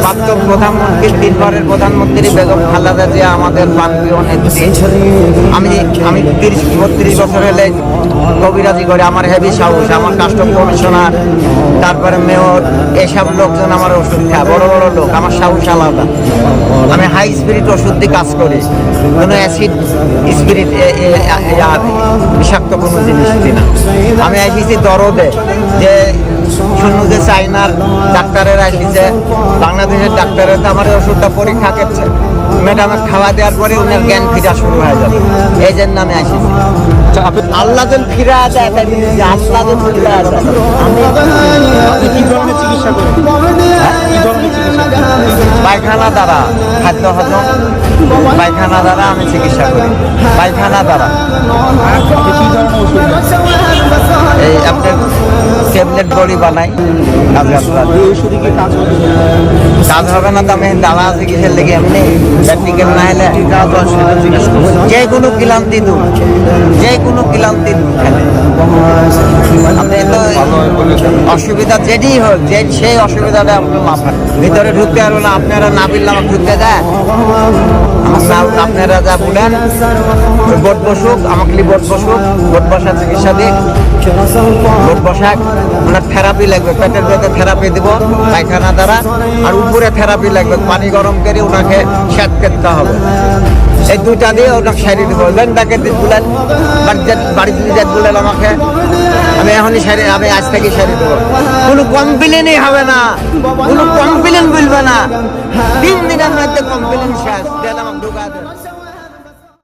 প্রাক্তন প্রধানমন্ত্রী, 3 বারের প্রধানমন্ত্রী বেগম খালেদা জিয়া আমাদের প্রান্তীয় নেত্রী। আমি 30-32 বছর হলে কবিরাজি করে, আমার হেভি সাহস, আমার কাস্টম কমিশনার, তারপরে মেয়র, এসব লোকজন আমার ওষুধ খায়, বড় বড় লোক, আমার সাহস আলাদা। আমি হাই স্পিরিট ওষুধ দিয়ে কাজ করি, কোনো অ্যাসিড স্পিরিট বিষাক্ত কোনো জিনিস দিই না। আমি এসেছি দরদে, যে শুনু যে চাইনার ডাক্তারেরা এসেছে, বাংলাদেশের ডাক্তারের তো আমার ওষুধটা পরীক্ষা করছে, ম্যাডামের খাওয়া দেওয়ার পরে ওনার জ্ঞান ফিরা শুরু হয়ে যাবে, এই জন্য আমি এসেছি। আল্লাহ যেন ফিরা যায়, আল্লাহ যেন ফিরা যায়। আপনি কি ধরনের চিকিৎসা করেন? কি ধরনের চিকিৎসা করেন? পায়খানা দ্বারা, খাদ্য হজম, পায়খানা দ্বারা আমি চিকিৎসা করি, পায়খানা দ্বারা। আপনি কি ধরনের ওষুধ নেন? এই আপনার ট্যাবলেট বড়ি বানাই, এই ওষুধে কি কাজ হবে? কাজ হবে না তো আমি দাঁড়া চিকিৎসার লেগে এমনি প্র্যাকটিক্যাল না হলে যে কোনো ক্লান্তি দূর, যে কোনো ক্লান্তি দূর খেলে। আপনি তো অসুবিধা যেটি হোক, যে সেই অসুবিধাটা আপনার মাথায় ভিতরে ঢুকতে পারবো না, আপনারা না বললে আমার ঢুকতে দেয়। আপনারা যা বলেন বোট বসুক, আমাকে বোট বসুক, বোট বসা চিকিৎসা দিক, বোট বসা ওনার থেরাপি লাগবে, পেটের ভেতরে থেরাপি দিব পায়খানা দ্বারা, আর উপরে থেরাপি লাগবে, পানি গরম করে ওনাকে সেট করতে হবে। এই দুইটা দিয়ে ওনাকে সারিয়ে দেবো। তাকে বলেন বাড়িতে যে বলেন আমাকে, আমি এখনই আমি আজ থেকে সারিয়ে দেবো। কোনো কমপ্লেনই হবে না, কোনো কমপ্লেন বলবে না, 3 দিনের মধ্যে কমপ্লেন শেষ। আমাকে ঢুকা দেন।